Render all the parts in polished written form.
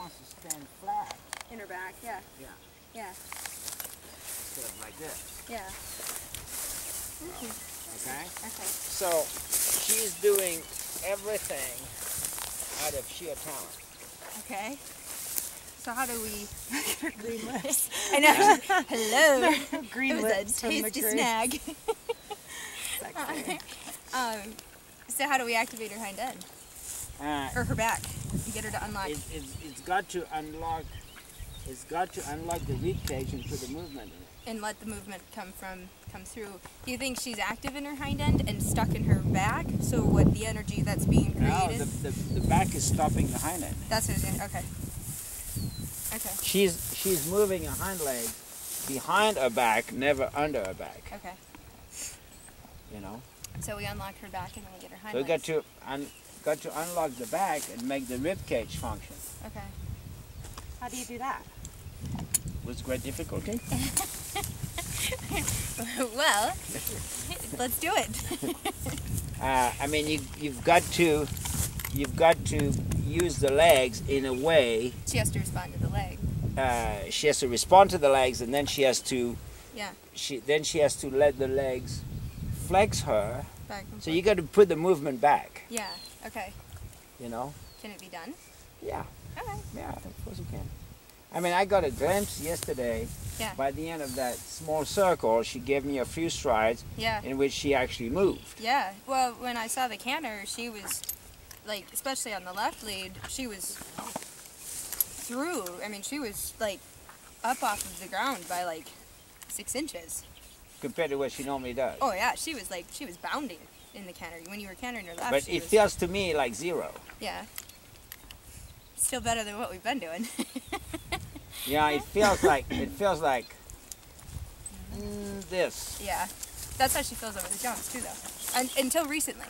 wants to stand flat. In her back, yeah. Yeah. Yeah. Instead of like this. Yeah. Okay? Okay. So she's doing everything out of sheer talent. Okay. So how do we... Green lips. I know. Hello. Green It was lips a from the tasty tree. snag. Sexy. So how do we activate her hind end? Or her back? To get her to unlock. It's got to unlock. It's got to unlock the rib cage and put the movement in it. And let the movement come through. Do you think she's active in her hind end and stuck in her back? So what the energy that's being created? No, the back is stopping the hind end. That's what it's doing. Okay. Okay. She's moving her hind leg behind her back, never under her back. Okay. You know. So we unlock her back and then we get her hind So we legs. got to unlock the back and make the rib cage function. Okay. How do you do that? With great difficulty. Well, let's do it. I mean, you've got to use the legs in a way. She has to respond to the leg. She has to respond to the legs, and then she has to. Yeah. She has to let the legs flex her. Back and So forth. you got to put the movement back. Yeah. Okay. You know. Can it be done? Yeah. Okay. Yeah, of course you can. I mean, I got a glimpse yesterday. Yeah. By the end of that small circle, she gave me a few strides Yeah. in which she actually moved. Yeah. Well, when I saw the canter, she was like, especially on the left lead, she was through. I mean, she was like up off of the ground by like 6 inches. Compared to what she normally does. Oh yeah, she was bounding in the canter. When you were cantering her left, But she it was, feels to me like zero. yeah. Still better than what we've been doing. Yeah, it feels like this. Yeah, that's how she feels over the jumps too, though. Until recently,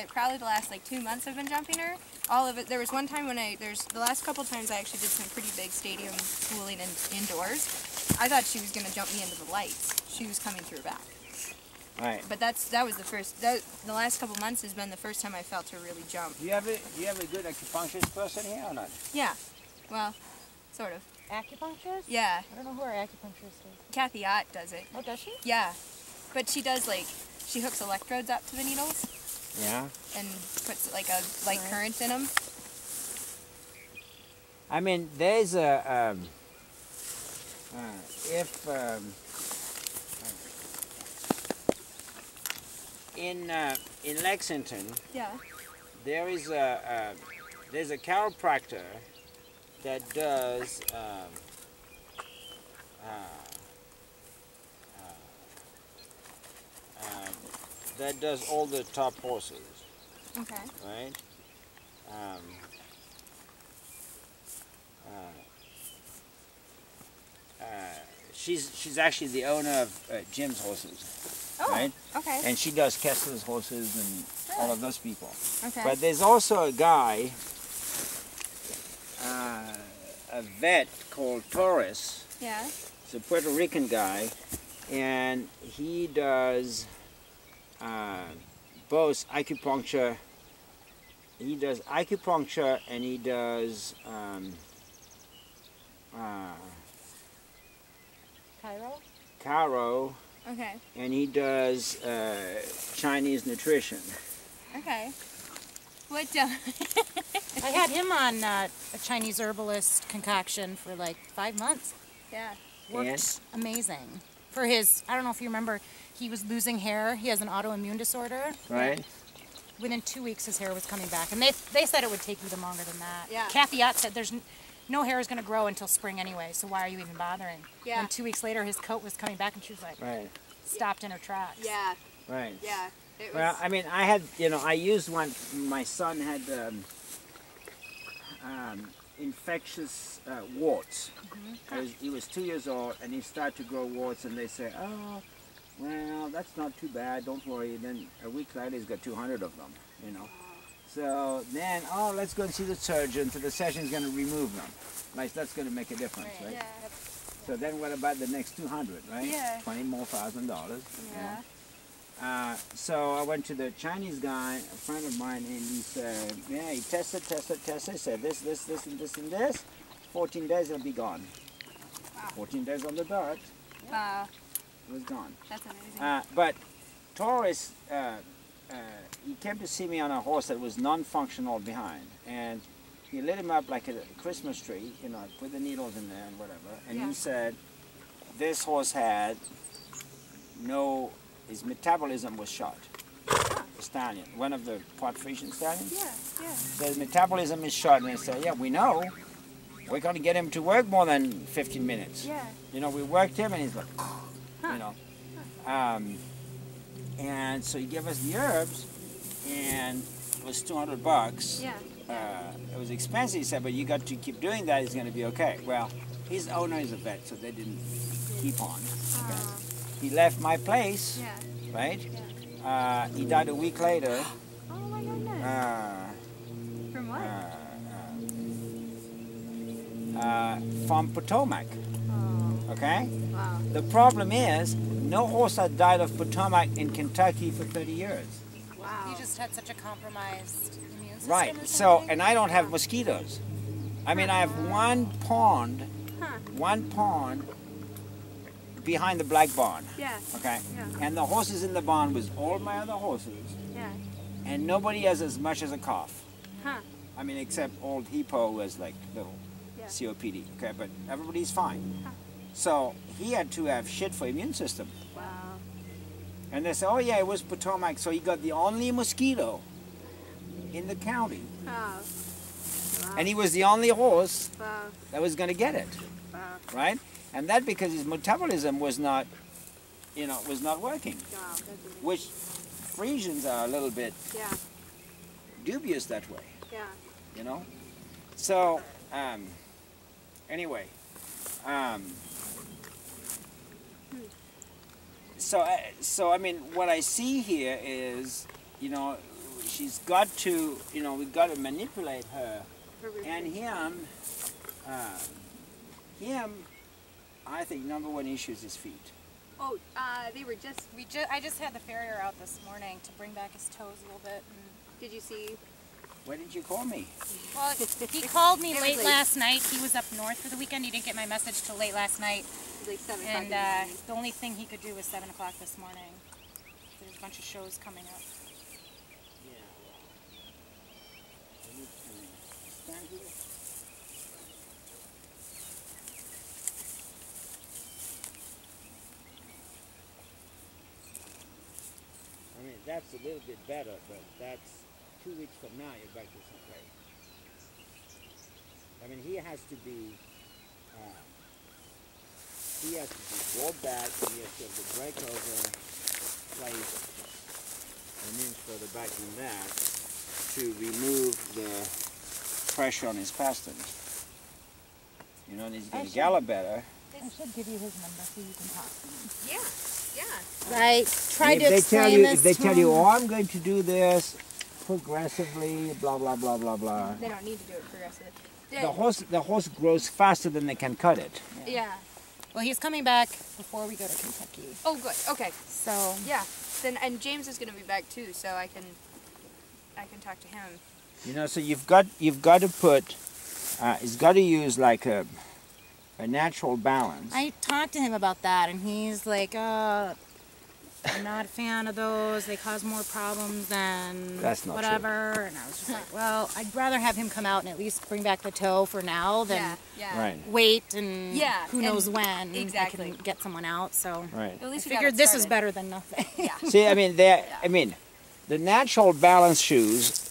probably the last like 2 months I've been jumping her. All of it. There was one time when the last couple times I actually did some pretty big stadium schooling indoors. I thought she was gonna jump me into the lights. She was coming through her back. Right. But that was the first. The last couple months has been the first time I felt her really jump. Do you have a good acupuncturist person here or not? Yeah, well, sort of. Acupuncturist? Yeah, I don't know who our acupuncturist is. Kathy Ott does it. Oh, does she? Yeah, but she does she hooks electrodes up to the needles Yeah. and puts like a light current in them. I mean, there's a in Lexington Yeah. there's a chiropractor that does all the top horses, Okay. right? She's actually the owner of Jim's horses, Oh. right? Okay. And she does Kessler's horses and all of those people. Okay. But there's also a guy, a vet called Torres. Yeah. He's a Puerto Rican guy, and he does both acupuncture. He does acupuncture and he does chiro, Okay. and he does Chinese nutrition. Okay. What? I had him on a Chinese herbalist concoction for like 5 months. Yeah. Worked amazing. For his, I don't know if you remember, he was losing hair. He has an autoimmune disorder. Right? Within 2 weeks, his hair was coming back. And they said it would take even longer than that. Yeah. Kathy Ott said no hair is going to grow until spring anyway, so why are you even bothering? Yeah. And 2 weeks later, his coat was coming back, and she was like, Right. stopped in her tracks. Yeah. Right. Yeah. It was. Well, I mean, I used one. My son had infectious warts. He was 2 years old, and he started to grow warts, and they say, oh, well, that's not too bad, don't worry. And then a week later, he's got 200 of them, you know. So then, oh, let's go and see the surgeon, so the surgeon's going to remove them. Like, that's going to make a difference, right? Yeah. So then what about the next 200, right? Yeah. $20,000 more. Yeah. So I went to the Chinese guy, a friend of mine, and he said, yeah, he tested, said this, and this. 14 days it'll be gone. Wow. 14 days on the dot, Wow. it was gone. That's amazing. But Taurus, he came to see me on a horse that was non-functional behind, and he lit him up like a Christmas tree, you know, put the needles in there and whatever, and Yeah. he said this horse had his metabolism was shot. The stallion, one of the pot Frisian stallions. Yeah, yeah. So his metabolism is shot, and they say, yeah, we know. We're going to get him to work more than 15 minutes. Yeah. You know, we worked him, and he's like, you know. And so he gave us the herbs, and it was $200. Yeah. It was expensive, he said, but you got to keep doing that, it's going to be okay. Well, his owner is a vet, so they didn't keep on. Okay. He left my place, Yeah. right? Yeah. He died a week later. Oh my goodness. From what? From Potomac, Oh. okay? Wow. The problem is, no horse had died of Potomac in Kentucky for 30 years. Wow. You just had such a compromised immune system. Right, or so, something? and I don't have mosquitoes. I mean, I have one pond behind the black barn, Yeah. okay? Yeah. And the horses in the barn was all my other horses, Yeah. and nobody has as much as a cough. Huh. I mean, except old Hippo who has like little Yeah. COPD, okay? But everybody's fine. Huh. So he had to have shit for immune system. Wow. And they said, oh yeah, it was Potomac, so he got the only mosquito in the county. Oh. Wow. And he was the only horse Wow. that was going to get it, Wow. right? And that because his metabolism was not, you know, was not working. Wow. That's amazing. Which Frisians are a little bit Yeah. dubious that way, Yeah. you know? So, anyway, so I mean, what I see here is, you know, she's got to, you know, we've got to manipulate her. And him, I think number one issue is his feet. Oh, they were just. I just had the farrier out this morning to bring back his toes a little bit. Did you see? Why didn't you call me? Well, he called me It was late late. last night. He was up north for the weekend. He didn't get my message till late last night. It was like 7 o'clock. And in the morning. the only thing he could do was 7 o'clock this morning. There's a bunch of shows coming up. Stand here. I mean, that's a little bit better, but that's 2 weeks from now, you're back to some place. I mean, he has to be brought back, he has to have the breakover placed an inch further back than that to remove the pressure on his pasterns. You know, and he's going to gallop better. I should give you his number so you can talk to him. Yeah. Yeah. I tried to If explain this if they to tell him. you, oh, I'm going to do this progressively, blah blah blah blah blah. They don't need to do it progressively. The horse grows faster than they can cut it. Yeah. Well, he's coming back before we go to Kentucky. Oh, good. Okay. So Yeah. Then and James is gonna be back too, so I can talk to him. You know, so you've got to put. He's got to use like a natural balance. I talked to him about that, and he's like, I'm not a fan of those. They cause more problems than That's not whatever. And I was just like, well, I'd rather have him come out and at least bring back the toe for now than Yeah. Yeah. Right. wait and Yeah, who and knows when exactly. I can get someone out. So Right. At least I we got figured it this is started. better than nothing. Yeah. See, I mean, the natural balance shoes,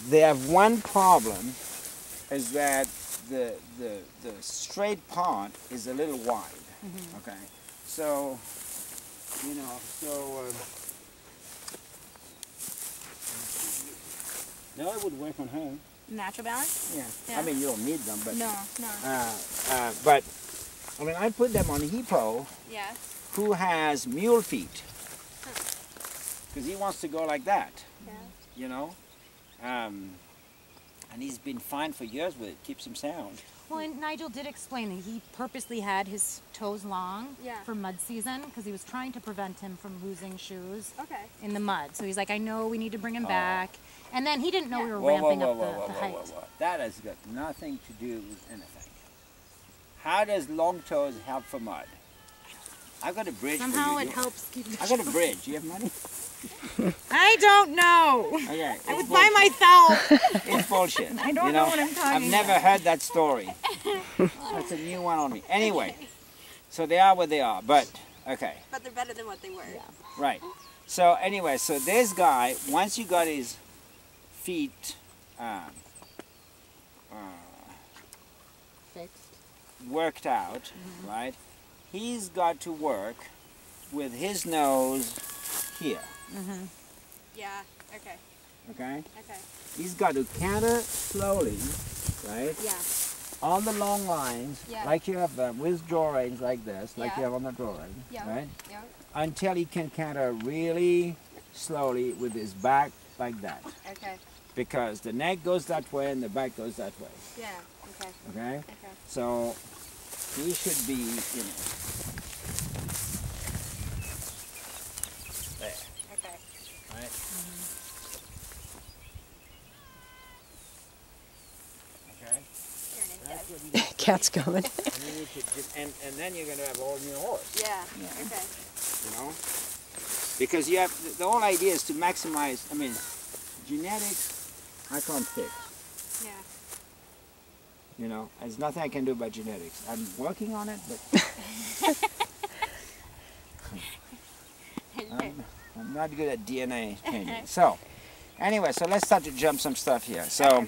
they have one problem, is that the straight part is a little wide. Okay, so you know, no, it would work on her. Natural balance? Yeah. Yeah. I mean, you don't need them, but No. No. but I mean, I put them on Hippo, Yeah. who has mule feet, because he wants to go like that. Yeah. You know, and And he's been fine for years with it. Keeps him sound. Well, and Nigel did explain that he purposely had his toes long Yeah. for mud season because he was trying to prevent him from losing shoes Okay. in the mud. So he's like, I know we need to bring him back. And then he didn't know we were Whoa, ramping whoa, up whoa, the whoa, height. whoa, whoa. That has got nothing to do with anything. How does long toes help for mud? I've got a bridge Somehow for you. it helps keep the I've got a bridge. You have money? I don't know. Okay. I was by myself. It's bullshit. I don't know what I'm talking I've never heard that story. That's a new one on me. Anyway, so they are what they are, but, okay, But they're better than what they were. Yeah. right. So anyway, so this guy, once you got his feet Fixed. worked out, right, he's got to work with his nose here, Yeah. Okay. okay? Okay. He's got to canter slowly, right? Yeah. On the long lines, Yeah. like you have with drawings like this, like Yeah. you have on the drawing, Yeah. right? Yeah. Until he can canter really slowly with his back like that. Okay. Because the neck goes that way and the back goes that way, Yeah. Okay. okay? Okay. So he should be, you know, there, Okay. right? Okay? That's what you Cat's coming. and you need to just, and then you're going to have all new horse, Yeah. Yeah. Okay. you know? Because you have, the whole idea is to maximize, I mean, genetics, I can't fix, Yeah. you know? There's nothing I can do about genetics. I'm working on it, but I'm not good at DNA changing. So, anyway, so let's start to jump some stuff here. So,